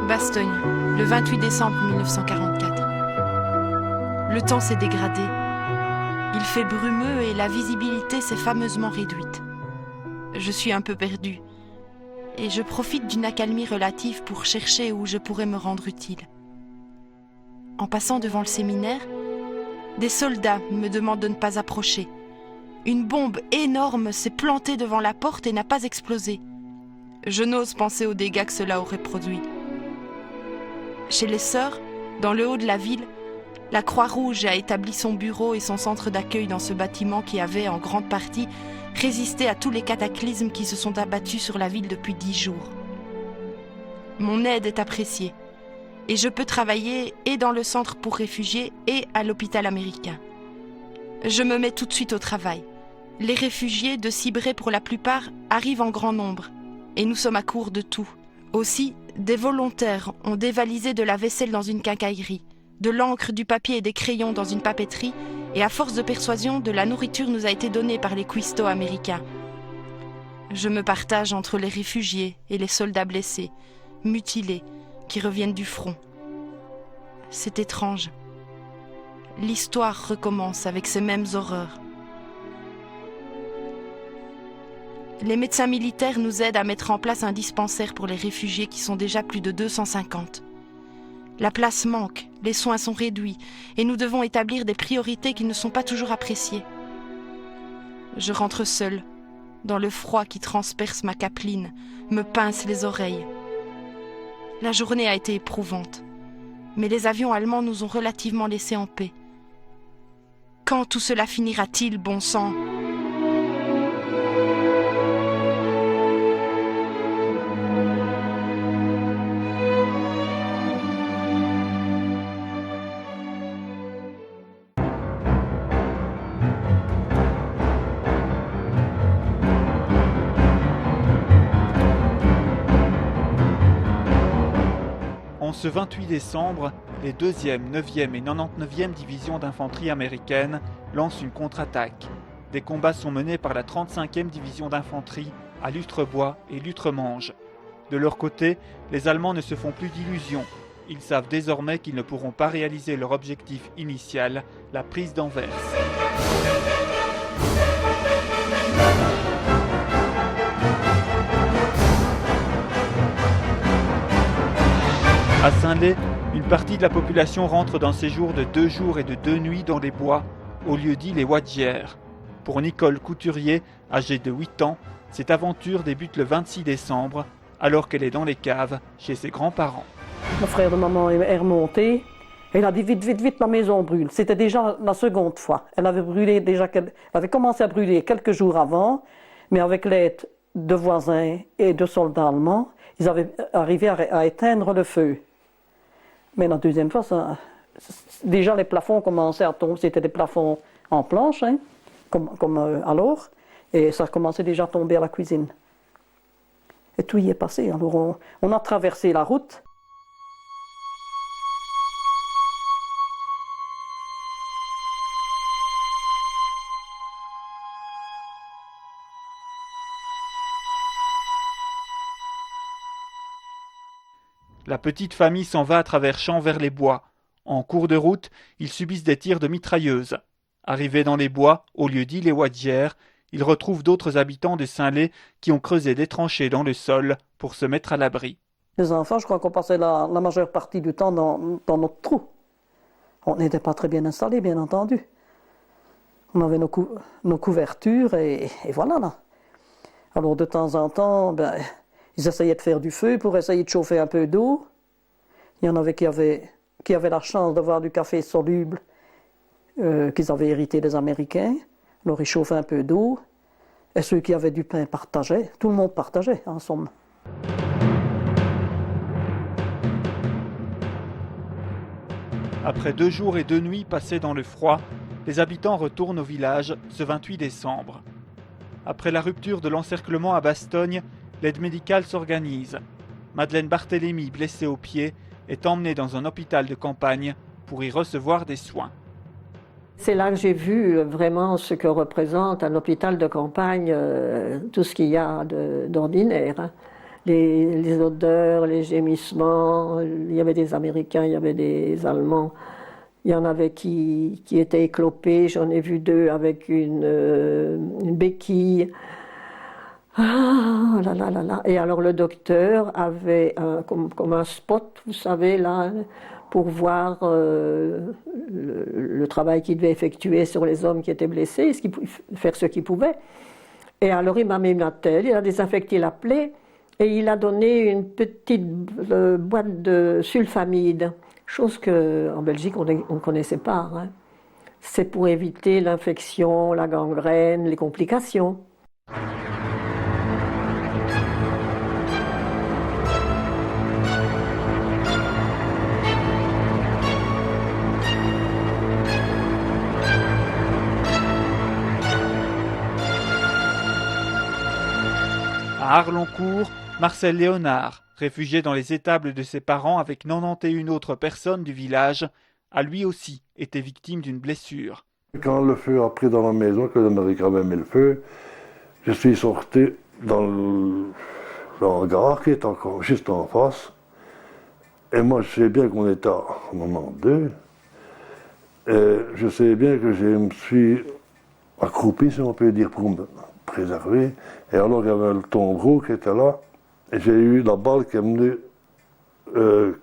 Bastogne, le 28 décembre 1944. Le temps s'est dégradé. Il fait brumeux et la visibilité s'est fameusement réduite. Je suis un peu perdue et je profite d'une accalmie relative pour chercher où je pourrais me rendre utile. En passant devant le séminaire, des soldats me demandent de ne pas approcher. Une bombe énorme s'est plantée devant la porte et n'a pas explosé. Je n'ose penser aux dégâts que cela aurait produits. Chez les Sœurs, dans le haut de la ville, la Croix-Rouge a établi son bureau et son centre d'accueil dans ce bâtiment qui avait, en grande partie, résisté à tous les cataclysmes qui se sont abattus sur la ville depuis 10 jours. Mon aide est appréciée et je peux travailler et dans le centre pour réfugiés et à l'hôpital américain. Je me mets tout de suite au travail. Les réfugiés, de Cibré pour la plupart, arrivent en grand nombre et nous sommes à court de tout. Aussi, des volontaires ont dévalisé de la vaisselle dans une quincaillerie, de l'encre, du papier et des crayons dans une papeterie, et à force de persuasion, de la nourriture nous a été donnée par les cuistots américains. Je me partage entre les réfugiés et les soldats blessés, mutilés, qui reviennent du front. C'est étrange. L'histoire recommence avec ces mêmes horreurs. Les médecins militaires nous aident à mettre en place un dispensaire pour les réfugiés qui sont déjà plus de 250. La place manque, les soins sont réduits et nous devons établir des priorités qui ne sont pas toujours appréciées. Je rentre seule, dans le froid qui transperce ma capeline, me pince les oreilles. La journée a été éprouvante, mais les avions allemands nous ont relativement laissés en paix. Quand tout cela finira-t-il, bon sang ? En ce 28 décembre, les 2e, 9e et 99e divisions d'infanterie américaines lancent une contre-attaque. Des combats sont menés par la 35e division d'infanterie à Lutrebois et Lutremange. De leur côté, les Allemands ne se font plus d'illusions. Ils savent désormais qu'ils ne pourront pas réaliser leur objectif initial, la prise d'Anvers. À Saint-Lay, une partie de la population rentre d'un séjour de 2 jours et de 2 nuits dans les bois, au lieu-dit les Wadières. Pour Nicole Couturier, âgée de 8 ans, cette aventure débute le 26 décembre, alors qu'elle est dans les caves chez ses grands-parents. Le frère de maman est remonté. Elle a dit vite, vite, vite, la maison brûle. C'était déjà la seconde fois. Elle avait commencé à brûler quelques jours avant, mais avec l'aide de voisins et de soldats allemands, ils avaient arrivé à éteindre le feu. Mais la deuxième fois, déjà les plafonds commençaient à tomber. C'était des plafonds en planche, hein, comme alors, et ça commençait déjà à tomber à la cuisine. Et tout y est passé. Alors on a traversé la route. La petite famille s'en va à travers champs vers les bois. En cours de route, ils subissent des tirs de mitrailleuses. Arrivés dans les bois, au lieu-dit les Wadières, ils retrouvent d'autres habitants de Saint-Lay qui ont creusé des tranchées dans le sol pour se mettre à l'abri. Les enfants, je crois qu'on passait la majeure partie du temps dans notre trou. On n'était pas très bien installés, bien entendu. On avait nos couvertures et voilà là. Alors de temps en temps, ils essayaient de faire du feu pour essayer de chauffer un peu d'eau. Il y en avait qui avaient la chance d'avoir du café soluble qu'ils avaient hérité des Américains. Alors ils chauffaient un peu d'eau. Et ceux qui avaient du pain partageaient. Tout le monde partageait, en somme. Après 2 jours et 2 nuits passés dans le froid, les habitants retournent au village ce 28 décembre. Après la rupture de l'encerclement à Bastogne, l'aide médicale s'organise. Madeleine Barthélemy, blessée au pied, est emmenée dans un hôpital de campagne pour y recevoir des soins. C'est là que j'ai vu vraiment ce que représente un hôpital de campagne, tout ce qu'il y a d'ordinaire. Hein. les odeurs, les gémissements. Il y avait des Américains, il y avait des Allemands. Il y en avait qui étaient éclopés. J'en ai vu 2 avec une béquille. Ah là là là là. Et alors le docteur avait comme un spot, vous savez, là, pour voir le travail qu'il devait effectuer sur les hommes qui étaient blessés, faire ce qu'il pouvait. Et alors il m'a mis une attelle, il a désinfecté la plaie et il a donné une petite boîte de sulfamide, chose qu'en Belgique on ne connaissait pas. Hein. C'est pour éviter l'infection, la gangrène, les complications. À Arloncourt, Marcel Léonard, réfugié dans les étables de ses parents avec 91 autres personnes du village, a lui aussi été victime d'une blessure. Quand le feu a pris dans la maison, que les Américains avaient mis le feu, je suis sorti dans le hangar qui est encore juste en face. Et moi, je sais bien qu'on était à 92. Et je sais bien que je me suis accroupi, si on peut dire, pour me préserver. Et alors, il y avait le tombereau qui était là. Et j'ai eu la balle qui est venue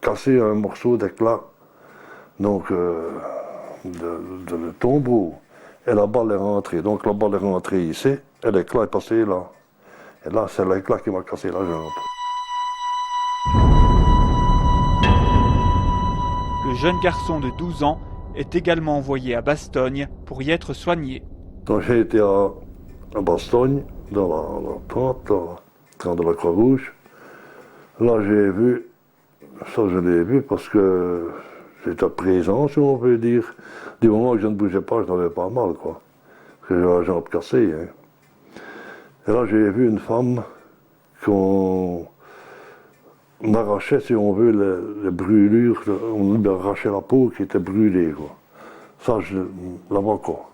casser un morceau d'éclat. Donc, le tombeau. Et la balle est rentrée. Donc, la balle est rentrée ici. Et l'éclat est passé là. Et là, c'est l'éclat qui m'a cassé la jambe. Le jeune garçon de 12 ans est également envoyé à Bastogne pour y être soigné. Quand j'ai été à Bastogne, dans la tente, dans de la Croix-Rouge, là j'ai vu, ça je l'ai vu parce que j'étais présent, si on peut dire. Du moment que je ne bougeais pas, je n'avais pas mal, quoi. Parce que j'avais la jambe cassée. Hein. Et là j'ai vu une femme qu'on arrachait, si on veut, les brûlures, on lui arrachait la peau qui était brûlée, quoi. Ça, je la vois, quoi.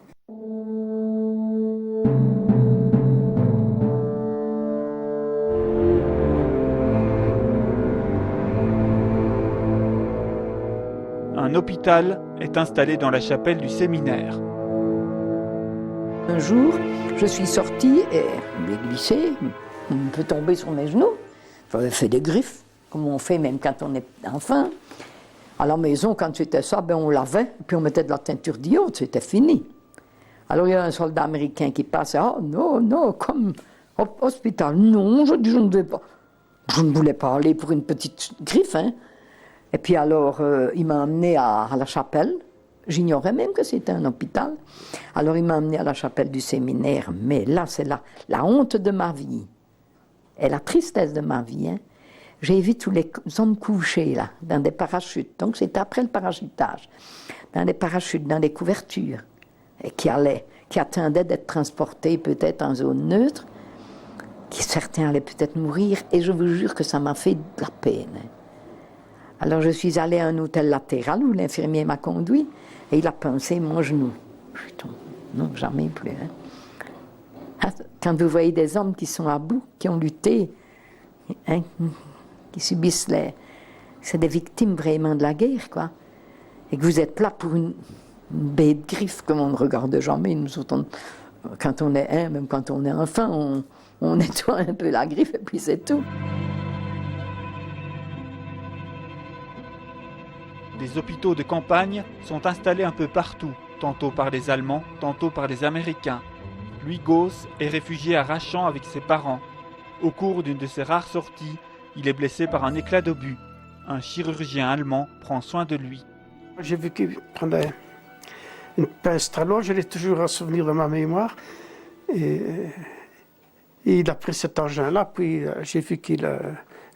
Un hôpital est installé dans la chapelle du séminaire. Un jour, je suis sortie et je l'ai glissé, on peut tomber sur mes genoux. J'avais fait des griffes, comme on fait même quand on est enfant. À la maison, quand c'était ça, on lavait, puis on mettait de la teinture d'iode, c'était fini. Alors il y a un soldat américain qui passait, ah non, comme hôpital, non, je dis, je ne vais pas. Je ne voulais pas aller pour une petite griffe, hein. Et puis alors, il m'a emmené à la chapelle. J'ignorais même que c'était un hôpital. Alors il m'a emmené à la chapelle du séminaire. Mais là, c'est la honte de ma vie. Et la tristesse de ma vie. Hein. J'ai vu tous les hommes couchés, là, dans des parachutes. Donc c'était après le parachutage. Dans des parachutes, dans des couvertures. Et qui attendaient d'être transportés peut-être en zone neutre. Certains allaient peut-être mourir. Et je vous jure que ça m'a fait de la peine. Hein. Alors je suis allée à un hôtel latéral où l'infirmier m'a conduit et il a pincé mon genou. Putain, non, jamais plus. Hein. Quand vous voyez des hommes qui sont à bout, qui ont lutté, hein, qui subissent c'est des victimes vraiment de la guerre, quoi. Et que vous êtes là pour une baie de griffe, comme on ne regarde jamais. Nous autres, quand on est même quand on est enfant, on nettoie un peu la griffe et puis c'est tout. Des hôpitaux de campagne sont installés un peu partout, tantôt par les Allemands, tantôt par les Américains. Louis Gauss est réfugié à Rachan avec ses parents. Au cours d'une de ses rares sorties, il est blessé par un éclat d'obus. Un chirurgien allemand prend soin de lui. J'ai vu qu'il prenait une pince très longue, je l'ai toujours en souvenir de ma mémoire. Et il a pris cet engin-là, puis j'ai vu qu'il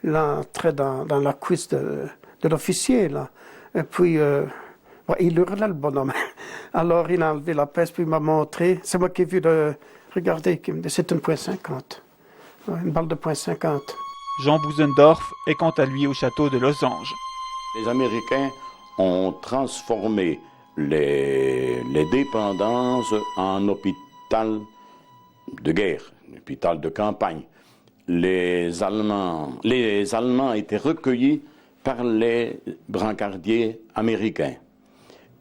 entrait dans la cuisse de l'officier, là. Et puis, il hurlait le bonhomme. Alors, il a enlevé la pince, puis il m'a montré. C'est moi qui ai vu regardez, c'est une .50. Une balle de .50. Jean Buzendorf est quant à lui au château de Losange. Les Américains ont transformé les dépendances en hôpital de guerre, hôpital de campagne. les Allemands étaient recueillis par les brancardiers américains.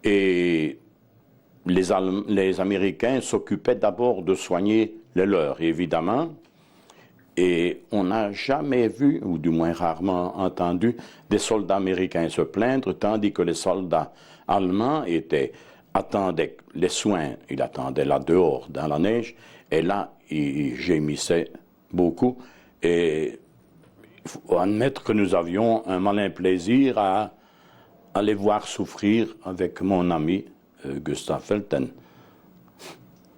Et les Américains s'occupaient d'abord de soigner les leurs, évidemment. Et on n'a jamais vu, ou du moins rarement entendu, des soldats américains se plaindre, tandis que les soldats allemands attendaient les soins, ils attendaient là dehors, dans la neige, et là, ils gémissaient beaucoup. Et il faut admettre que nous avions un malin plaisir à les voir souffrir avec mon ami Gustave Felten.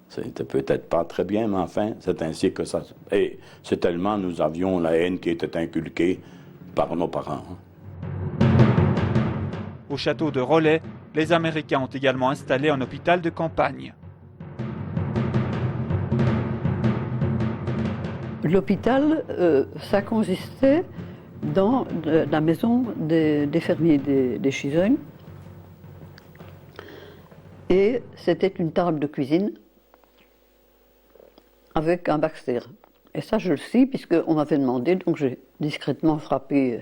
C'était peut-être pas très bien, mais enfin, c'est ainsi que ça... Et c'est tellement nous avions la haine qui était inculquée par nos parents. Au château de Rollet, les Américains ont également installé un hôpital de campagne. L'hôpital, ça consistait dans la maison des fermiers des Chisognes. Et c'était une table de cuisine avec un Baxter. Et ça, je le sais, puisqu'on m'avait demandé, donc j'ai discrètement frappé.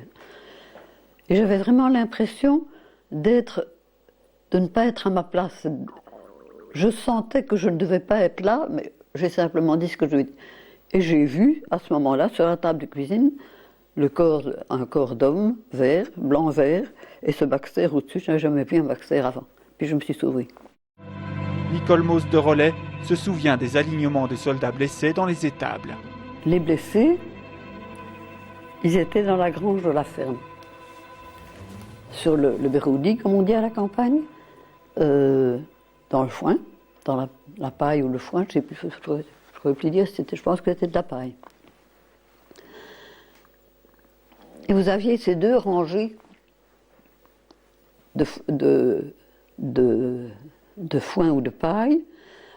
Et j'avais vraiment l'impression de ne pas être à ma place. Je sentais que je ne devais pas être là, mais j'ai simplement dit ce que je lui ai dit. Et j'ai vu, à ce moment-là, sur la table de cuisine, un corps d'homme, vert, blanc-vert, et ce Baxter au-dessus. Je n'avais jamais vu un Baxter avant. Puis je me suis sauvée. Nicole Mauss de Rollet se souvient des alignements de soldats blessés dans les étables. Les blessés, ils étaient dans la grange de la ferme. Sur le béroudi, comme on dit à la campagne, dans le foin, dans la paille ou le foin, je ne sais plus, je ne pourrais plus dire, je pense que c'était de la paille. Et vous aviez ces deux rangées de foin ou de paille,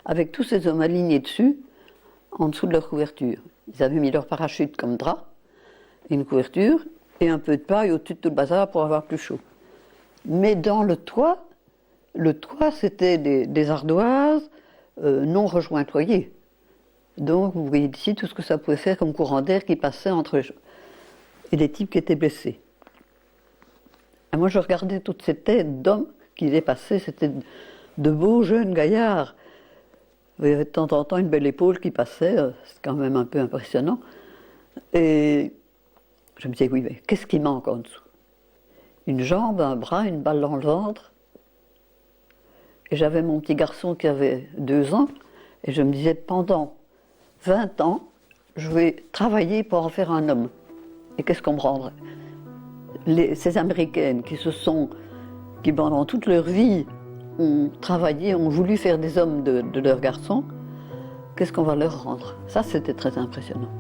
avec tous ces hommes alignés dessus, en dessous de leur couverture. Ils avaient mis leur parachute comme drap, une couverture, et un peu de paille au-dessus de tout le bazar pour avoir plus chaud. Mais dans le toit c'était des ardoises non rejointoyées. Donc vous voyez ici tout ce que ça pouvait faire comme courant d'air qui passait entre les... et les types qui étaient blessés. Et moi je regardais toutes ces têtes d'hommes qui dépassaient, c'était de beaux jeunes gaillards. Il y avait de temps en temps une belle épaule qui passait, c'est quand même un peu impressionnant. Et je me disais, oui, mais qu'est-ce qui manque en dessous? Une jambe, un bras, une balle dans le ventre. Et j'avais mon petit garçon qui avait 2 ans, et je me disais, pendant 20 ans, je vais travailler pour en faire un homme. Et qu'est-ce qu'on me rendrait? Ces Américaines qui pendant toute leur vie ont travaillé, ont voulu faire des hommes de leurs garçons, qu'est-ce qu'on va leur rendre? Ça, c'était très impressionnant.